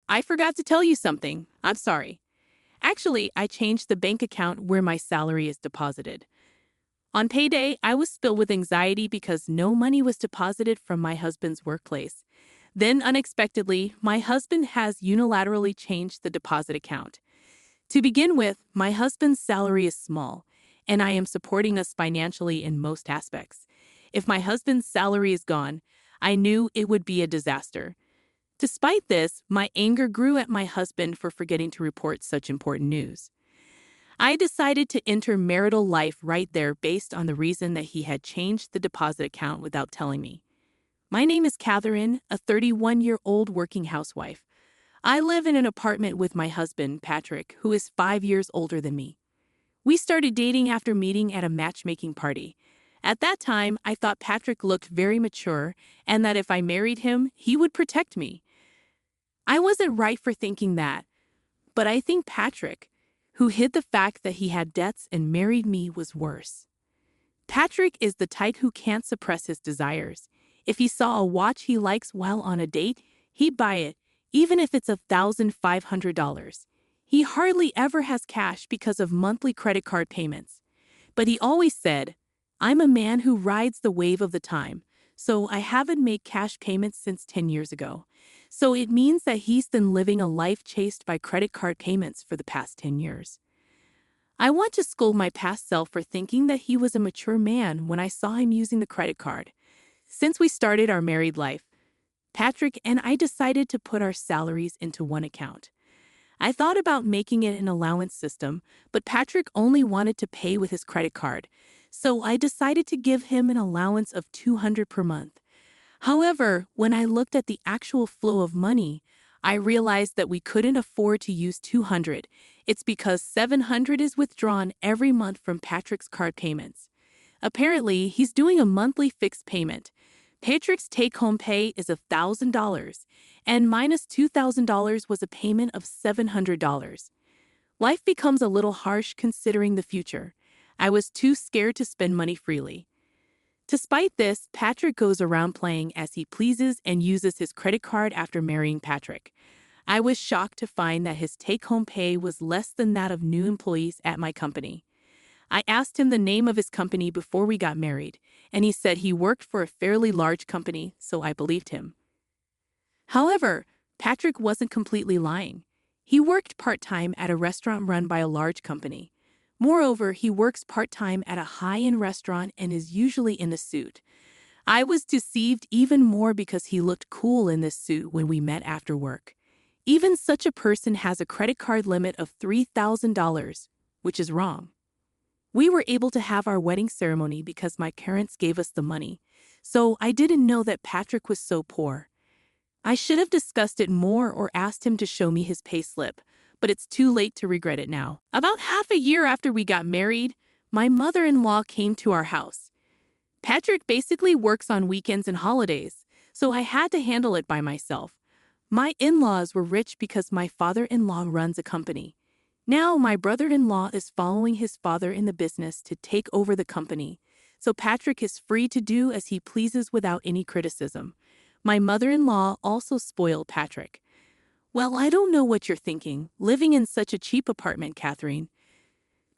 I forgot to tell you something. I'm sorry. Actually, I changed the bank account where my salary is deposited. On payday, I was filled with anxiety because no money was deposited from my husband's workplace. Then, unexpectedly, my husband has unilaterally changed the deposit account. To begin with, my husband's salary is small, and I am supporting us financially in most aspects. If my husband's salary is gone, I knew it would be a disaster. Despite this, my anger grew at my husband for forgetting to report such important news. I decided to enter marital life right there based on the reason that he had changed the deposit account without telling me. My name is Catherine, a 31-year-old working housewife. I live in an apartment with my husband, Patrick, who is 5 years older than me. We started dating after meeting at a matchmaking party. At that time, I thought Patrick looked very mature and that if I married him, he would protect me. I wasn't right for thinking that, but I think Patrick, who hid the fact that he had debts and married me, was worse. Patrick is the type who can't suppress his desires. If he saw a watch he likes while on a date, he'd buy it, even if it's $1,500. He hardly ever has cash because of monthly credit card payments. But he always said, "I'm a man who rides the wave of the time, so I haven't made cash payments since 10 years ago." So it means that he's been living a life chased by credit card payments for the past 10 years. I want to scold my past self for thinking that he was a mature man when I saw him using the credit card. Since we started our married life, Patrick and I decided to put our salaries into one account. I thought about making it an allowance system, but Patrick only wanted to pay with his credit card, so I decided to give him an allowance of $200 per month. However, when I looked at the actual flow of money, I realized that we couldn't afford to use $200. It's because $700 is withdrawn every month from Patrick's card payments. Apparently, he's doing a monthly fixed payment. Patrick's take-home pay is $1,000, and minus $2,000 was a payment of $700. Life becomes a little harsh considering the future. I was too scared to spend money freely. Despite this, Patrick goes around playing as he pleases and uses his credit card after marrying Patrick. I was shocked to find that his take-home pay was less than that of new employees at my company. I asked him the name of his company before we got married, and he said he worked for a fairly large company, so I believed him. However, Patrick wasn't completely lying. He worked part-time at a restaurant run by a large company. Moreover, he works part-time at a high-end restaurant and is usually in a suit. I was deceived even more because he looked cool in this suit when we met after work. Even such a person has a credit card limit of $3,000, which is wrong. We were able to have our wedding ceremony because my parents gave us the money, so I didn't know that Patrick was so poor. I should have discussed it more or asked him to show me his payslip, but it's too late to regret it now. About half a year after we got married, my mother-in-law came to our house. Patrick basically works on weekends and holidays, so I had to handle it by myself. My in-laws were rich because my father-in-law runs a company. Now my brother-in-law is following his father in the business to take over the company, so Patrick is free to do as he pleases without any criticism. My mother-in-law also spoiled Patrick. Well, I don't know what you're thinking, living in such a cheap apartment, Catherine.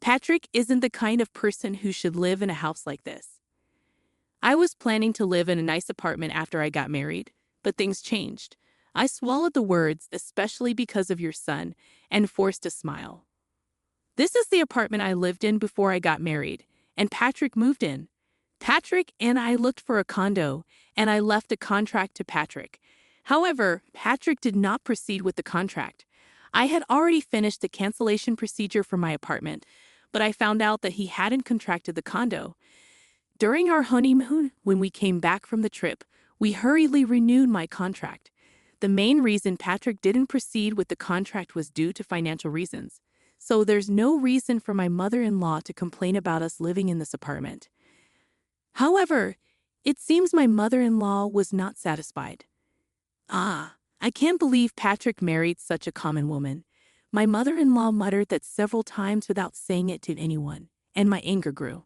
Patrick isn't the kind of person who should live in a house like this. I was planning to live in a nice apartment after I got married, but things changed. I swallowed the words, especially because of your son, and forced a smile. This is the apartment I lived in before I got married, and Patrick moved in. Patrick and I looked for a condo, and I left a contract to Patrick. However, Patrick did not proceed with the contract. I had already finished the cancellation procedure for my apartment, but I found out that he hadn't contracted the condo. During our honeymoon, when we came back from the trip, we hurriedly renewed my contract. The main reason Patrick didn't proceed with the contract was due to financial reasons, so there's no reason for my mother-in-law to complain about us living in this apartment. However, it seems my mother-in-law was not satisfied. I can't believe Patrick married such a common woman. My mother-in-law muttered that several times without saying it to anyone, and my anger grew.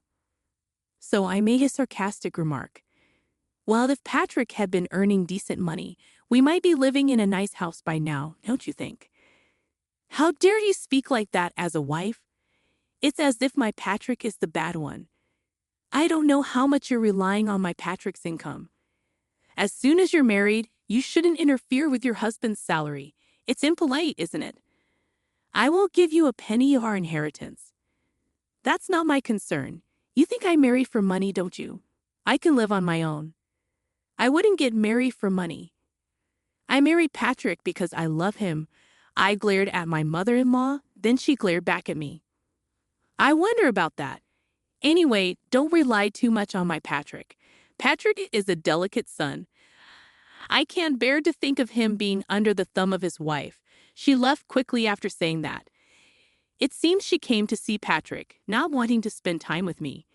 So I made a sarcastic remark. Well, if Patrick had been earning decent money, We might be living in a nice house by now, don't you think? How dare you speak like that as a wife? It's as if my Patrick is the bad one. I don't know how much you're relying on my Patrick's income. As soon as you're married, you shouldn't interfere with your husband's salary. It's impolite, isn't it? I won't give you a penny of our inheritance. That's not my concern. You think I married for money, don't you? I can live on my own. I wouldn't get married for money. I married Patrick because I love him. I glared at my mother-in-law, then she glared back at me. I wonder about that. Anyway, don't rely too much on my Patrick. Patrick is a delicate son. I can't bear to think of him being under the thumb of his wife. She left quickly after saying that. It seems she came to see Patrick, not wanting to spend time with me.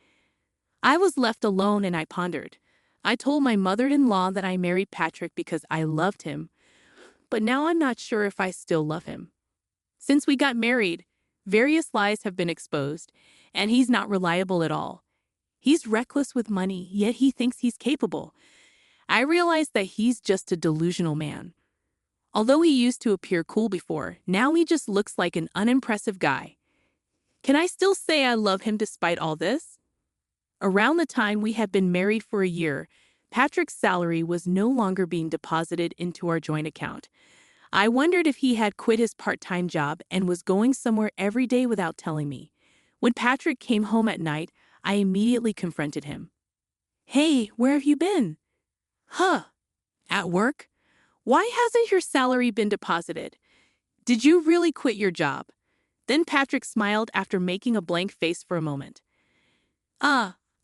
I was left alone and I pondered. I told my mother-in-law that I married Patrick because I loved him, but now I'm not sure if I still love him. Since we got married, various lies have been exposed, and he's not reliable at all. He's reckless with money, yet he thinks he's capable. I realize that he's just a delusional man. Although he used to appear cool before, now he just looks like an unimpressive guy. Can I still say I love him despite all this? Around the time we had been married for a year, Patrick's salary was no longer being deposited into our joint account. I wondered if he had quit his part-time job and was going somewhere every day without telling me. When Patrick came home at night, I immediately confronted him. Hey, where have you been? Huh? At work? Why hasn't your salary been deposited? Did you really quit your job? Then Patrick smiled after making a blank face for a moment.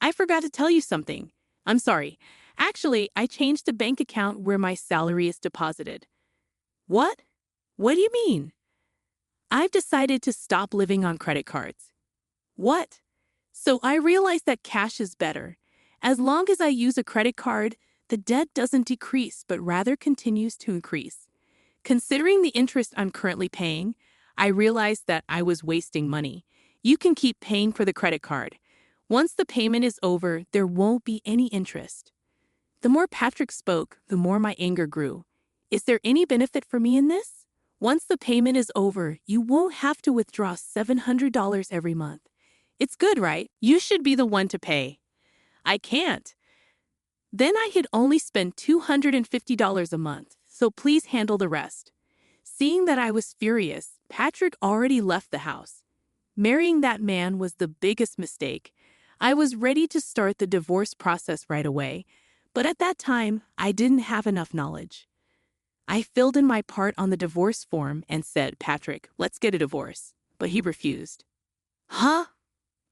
I forgot to tell you something. I'm sorry. Actually, I changed the bank account where my salary is deposited. What? What do you mean? I've decided to stop living on credit cards. What? So I realized that cash is better. As long as I use a credit card, the debt doesn't decrease but rather continues to increase. Considering the interest I'm currently paying, I realized that I was wasting money. You can keep paying for the credit card. Once the payment is over, there won't be any interest. The more Patrick spoke, the more my anger grew. Is there any benefit for me in this? Once the payment is over, you won't have to withdraw $700 every month. It's good, right? You should be the one to pay. I can't. Then I could only spend $250 a month, so please handle the rest. Seeing that I was furious, Patrick already left the house. Marrying that man was the biggest mistake. I was ready to start the divorce process right away, but at that time, I didn't have enough knowledge. I filled in my part on the divorce form and said, Patrick, let's get a divorce. But he refused. Huh?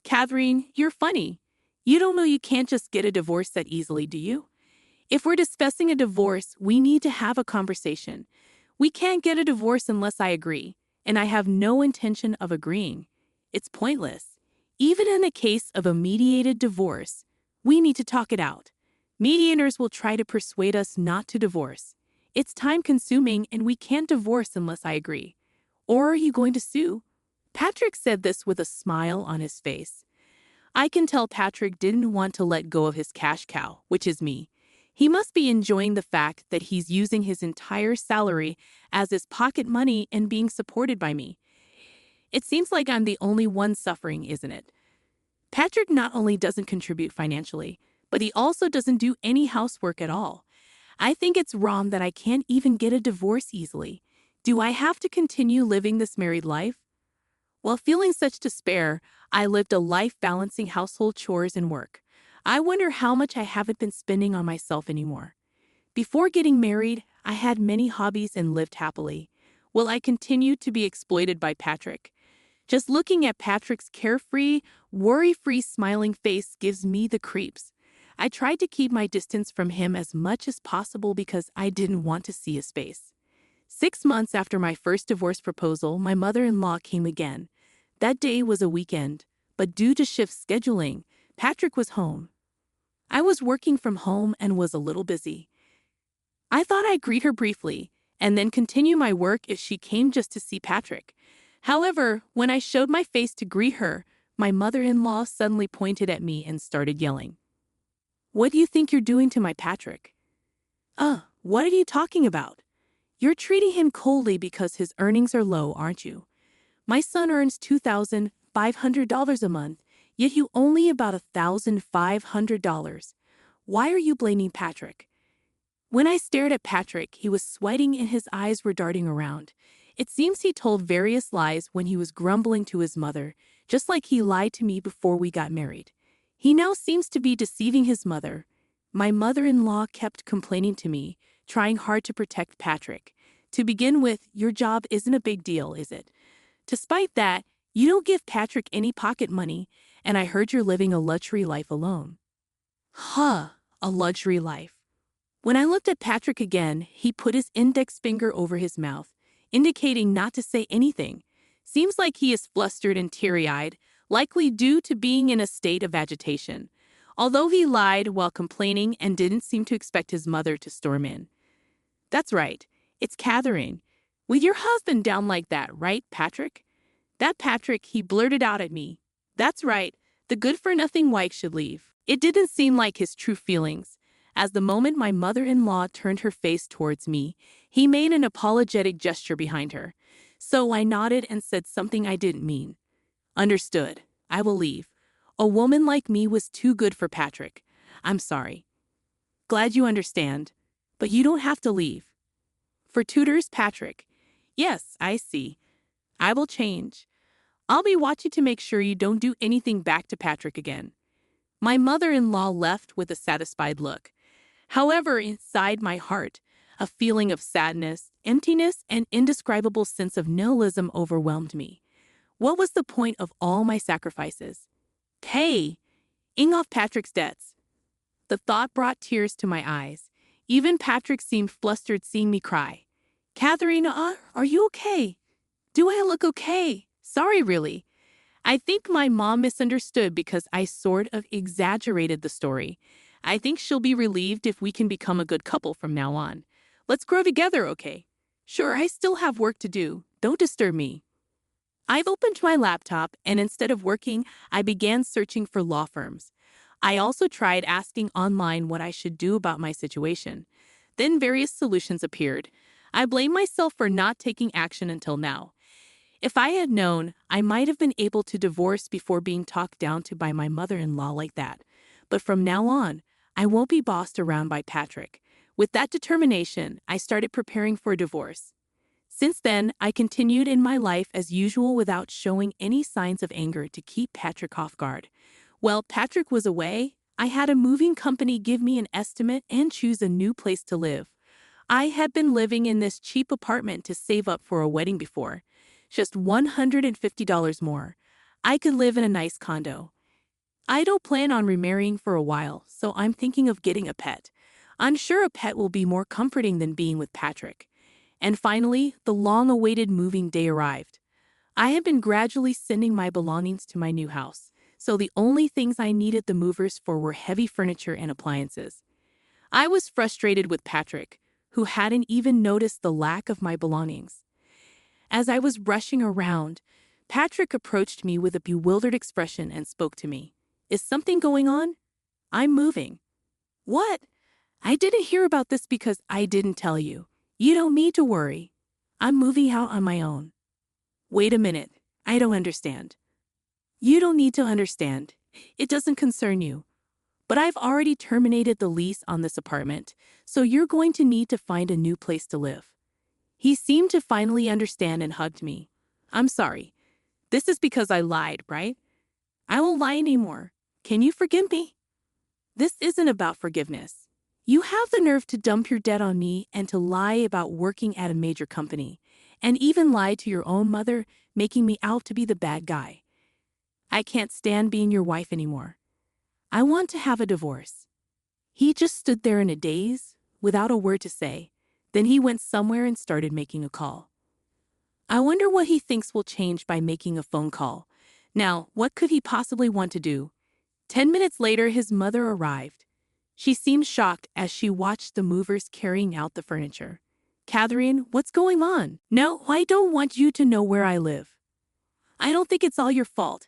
Catherine, you're funny. You don't know you can't just get a divorce that easily, do you? If we're discussing a divorce, we need to have a conversation. We can't get a divorce unless I agree, and I have no intention of agreeing. It's pointless. Even in a case of a mediated divorce, we need to talk it out. Mediators will try to persuade us not to divorce. It's time-consuming and we can't divorce unless I agree. Or are you going to sue? Patrick said this with a smile on his face. I can tell Patrick didn't want to let go of his cash cow, which is me. He must be enjoying the fact that he's using his entire salary as his pocket money and being supported by me. It seems like I'm the only one suffering, isn't it? Patrick not only doesn't contribute financially, but he also doesn't do any housework at all. I think it's wrong that I can't even get a divorce easily. Do I have to continue living this married life? While feeling such despair, I lived a life balancing household chores and work. I wonder how much I haven't been spending on myself anymore. Before getting married, I had many hobbies and lived happily. Will I continue to be exploited by Patrick? Just looking at Patrick's carefree, worry-free smiling face gives me the creeps. I tried to keep my distance from him as much as possible because I didn't want to see his face. 6 months after my first divorce proposal, my mother-in-law came again. That day was a weekend, but due to shift scheduling, Patrick was home. I was working from home and was a little busy. I thought I'd greet her briefly and then continue my work if she came just to see Patrick. However, when I showed my face to greet her, my mother-in-law suddenly pointed at me and started yelling. What do you think you're doing to my Patrick? What are you talking about? You're treating him coldly because his earnings are low, aren't you? My son earns $2,500 a month, yet you only about $1,500. Why are you blaming Patrick? When I stared at Patrick, he was sweating and his eyes were darting around. It seems he told various lies when he was grumbling to his mother, just like he lied to me before we got married. He now seems to be deceiving his mother. My mother-in-law kept complaining to me, trying hard to protect Patrick. To begin with, your job isn't a big deal, is it? Despite that, you don't give Patrick any pocket money, and I heard you're living a luxury life alone. Huh, a luxury life. When I looked at Patrick again, he put his index finger over his mouth, indicating not to say anything. Seems like he is flustered and teary-eyed, likely due to being in a state of agitation. Although he lied while complaining and didn't seem to expect his mother to storm in. That's right, it's Catherine. With your husband down like that, right, Patrick? That Patrick, he blurted out at me. That's right, the good-for-nothing wife should leave. It didn't seem like his true feelings. As the moment my mother-in-law turned her face towards me, he made an apologetic gesture behind her. So I nodded and said something I didn't mean. Understood. I will leave. A woman like me was too good for Patrick. I'm sorry. Glad you understand. But you don't have to leave. For tutors, Patrick. Yes, I see. I will change. I'll be watching to make sure you don't do anything back to Patrick again. My mother-in-law left with a satisfied look. However, inside my heart, a feeling of sadness, emptiness, and indescribable sense of nihilism overwhelmed me. What was the point of all my sacrifices? Paying off Patrick's debts. The thought brought tears to my eyes. Even Patrick seemed flustered seeing me cry. Catherine, are you okay? Do I look okay? Sorry, really. I think my mom misunderstood because I sort of exaggerated the story. I think she'll be relieved if we can become a good couple from now on. Let's grow together, okay? Sure, I still have work to do. Don't disturb me. I've opened my laptop, and instead of working, I began searching for law firms. I also tried asking online what I should do about my situation. Then various solutions appeared. I blame myself for not taking action until now. If I had known, I might have been able to divorce before being talked down to by my mother-in-law like that. But from now on, I won't be bossed around by Patrick. With that determination, I started preparing for a divorce. Since then, I continued in my life as usual without showing any signs of anger to keep Patrick off guard. While Patrick was away, I had a moving company give me an estimate and choose a new place to live. I had been living in this cheap apartment to save up for a wedding before. Just $150 more. I could live in a nice condo. I don't plan on remarrying for a while, so I'm thinking of getting a pet. I'm sure a pet will be more comforting than being with Patrick. And finally, the long-awaited moving day arrived. I had been gradually sending my belongings to my new house, so the only things I needed the movers for were heavy furniture and appliances. I was frustrated with Patrick, who hadn't even noticed the lack of my belongings. As I was rushing around, Patrick approached me with a bewildered expression and spoke to me. Is something going on? I'm moving. What? I didn't hear about this because I didn't tell you. You don't need to worry. I'm moving out on my own. Wait a minute. I don't understand. You don't need to understand. It doesn't concern you. But I've already terminated the lease on this apartment, so you're going to need to find a new place to live. He seemed to finally understand and hugged me. I'm sorry. This is because I lied, right? I won't lie anymore. Can you forgive me? This isn't about forgiveness. You have the nerve to dump your debt on me and to lie about working at a major company, and even lie to your own mother, making me out to be the bad guy. I can't stand being your wife anymore. I want to have a divorce. He just stood there in a daze, without a word to say. Then he went somewhere and started making a call. I wonder what he thinks will change by making a phone call. Now, what could he possibly want to do? 10 minutes later, his mother arrived. She seemed shocked as she watched the movers carrying out the furniture. Catherine, what's going on? No, I don't want you to know where I live. I don't think it's all your fault.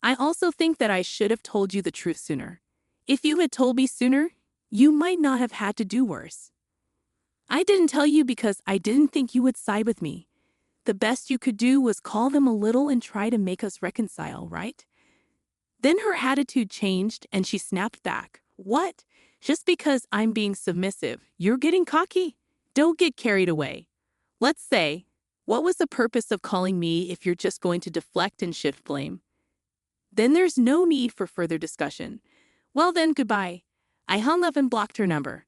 I also think that I should have told you the truth sooner. If you had told me sooner, you might not have had to do worse. I didn't tell you because I didn't think you would side with me. The best you could do was call them a little and try to make us reconcile, right? Then her attitude changed and she snapped back. What? Just because I'm being submissive, you're getting cocky? Don't get carried away. Let's say, what was the purpose of calling me if you're just going to deflect and shift blame? Then there's no need for further discussion. Well then, goodbye. I hung up and blocked her number.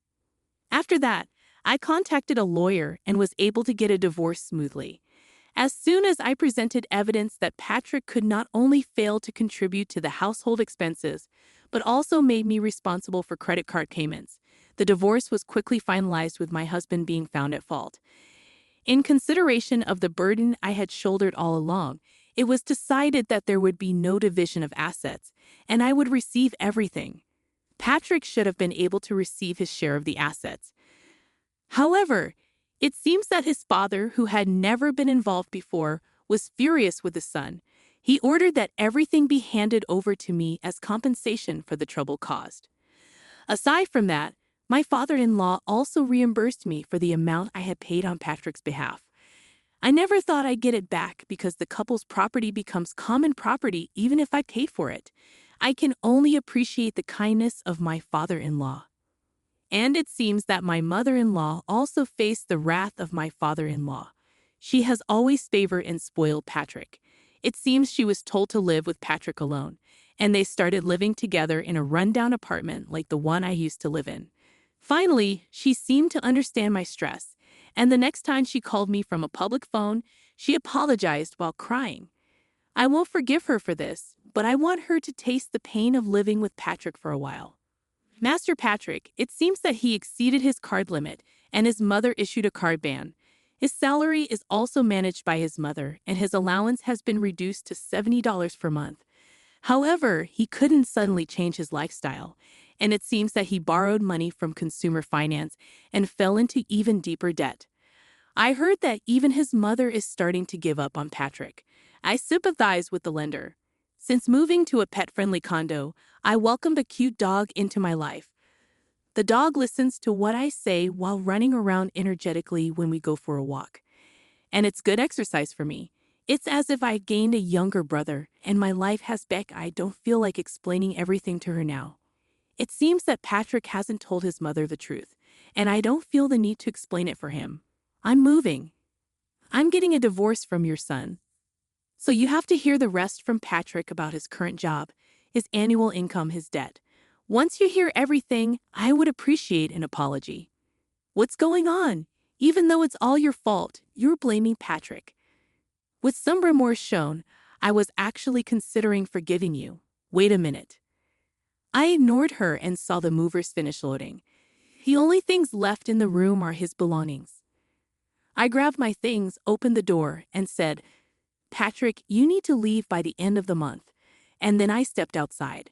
After that, I contacted a lawyer and was able to get a divorce smoothly. As soon as I presented evidence that Patrick could not only fail to contribute to the household expenses, but also made me responsible for credit card payments, the divorce was quickly finalized with my husband being found at fault. In consideration of the burden I had shouldered all along, it was decided that there would be no division of assets, and I would receive everything. Patrick should have been able to receive his share of the assets. However, it seems that his father, who had never been involved before, was furious with his son. He ordered that everything be handed over to me as compensation for the trouble caused. Aside from that, my father-in-law also reimbursed me for the amount I had paid on Patrick's behalf. I never thought I'd get it back because the couple's property becomes common property even if I paid for it. I can only appreciate the kindness of my father-in-law. And it seems that my mother-in-law also faced the wrath of my father-in-law. She has always favored and spoiled Patrick. It seems she was told to live with Patrick alone, and they started living together in a rundown apartment like the one I used to live in. Finally, she seemed to understand my stress, and the next time she called me from a public phone, she apologized while crying. I won't forgive her for this, but I want her to taste the pain of living with Patrick for a while. Master Patrick, it seems that he exceeded his card limit, and his mother issued a card ban. His salary is also managed by his mother, and his allowance has been reduced to $70 per month. However, he couldn't suddenly change his lifestyle, and it seems that he borrowed money from consumer finance and fell into even deeper debt. I heard that even his mother is starting to give up on Patrick. I sympathize with the lender. Since moving to a pet-friendly condo, I welcomed a cute dog into my life. The dog listens to what I say while running around energetically when we go for a walk. And it's good exercise for me. It's as if I gained a younger brother, and my life has Beck. I don't feel like explaining everything to her now. It seems that Patrick hasn't told his mother the truth, and I don't feel the need to explain it for him. I'm moving. I'm getting a divorce from your son. So you have to hear the rest from Patrick about his current job, his annual income, his debt. Once you hear everything, I would appreciate an apology. What's going on? Even though it's all your fault, you're blaming Patrick. With some remorse shown, I was actually considering forgiving you. Wait a minute. I ignored her and saw the movers finish loading. The only things left in the room are his belongings. I grabbed my things, opened the door, and said, Patrick, you need to leave by the end of the month. And then I stepped outside.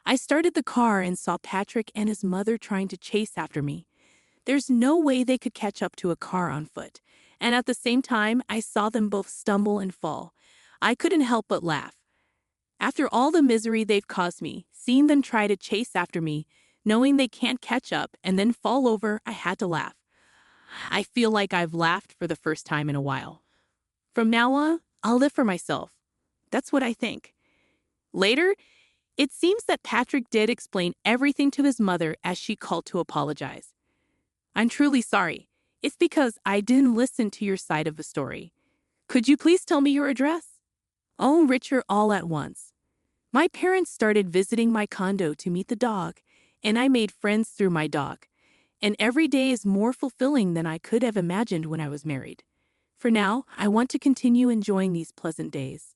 I started the car and saw Patrick and his mother trying to chase after me. There's no way they could catch up to a car on foot. And at the same time, I saw them both stumble and fall. I couldn't help but laugh. After all the misery they've caused me, seeing them try to chase after me, knowing they can't catch up and then fall over, I had to laugh. I feel like I've laughed for the first time in a while. From now on, I'll live for myself. That's what I think. Later, it seems that Patrick did explain everything to his mother as she called to apologize. I'm truly sorry. It's because I didn't listen to your side of the story. Could you please tell me your address? Oh, richer all at once. My parents started visiting my condo to meet the dog, and I made friends through my dog. And every day is more fulfilling than I could have imagined when I was married. For now, I want to continue enjoying these pleasant days.